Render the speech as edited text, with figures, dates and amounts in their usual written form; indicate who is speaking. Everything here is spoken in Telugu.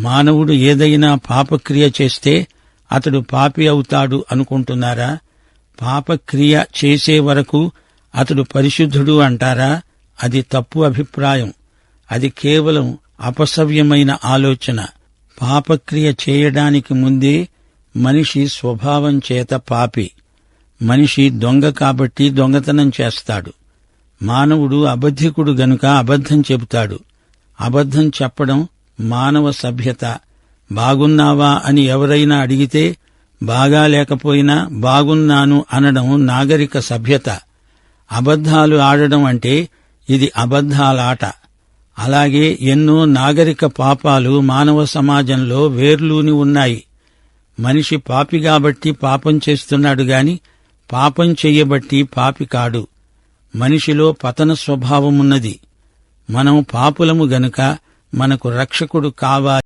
Speaker 1: మానవుడు ఏదైనా పాపక్రియ చేస్తే అతడు పాపి అవుతాడు అనుకుంటున్నారా? పాపక్రియ చేసే వరకు అతడు పరిశుద్ధుడు అంటారా? అది తప్పు అభిప్రాయం. అది కేవలం అపసవ్యమైన ఆలోచన. పాపక్రియ చేయడానికి ముందే మనిషి స్వభావం చేత పాపి. మనిషి దొంగ కాబట్టి దొంగతనం చేస్తాడు. మానవుడు అబద్ధికుడు గనుక అబద్ధం చెబుతాడు. అబద్ధం చెప్పడం మానవ సభ్యత. బాగున్నావా అని ఎవరైనా అడిగితే బాగా లేకపోయినా బాగున్నాను అనడం నాగరిక సభ్యత. అబద్ధాలు ఆడడం అంటే ఇది అబద్ధాలాట. అలాగే ఎన్నో నాగరిక పాపాలు మానవ సమాజంలో వేర్లూని ఉన్నాయి. మనిషి పాపి కాబట్టి పాపం చేస్తున్నాడు గాని పాపం చెయ్యబట్టి పాపి కాడు. మనిషిలో పతన స్వభావమున్నది. మనం పాపులము గనుక మనకు రక్షకుడు కావాలి.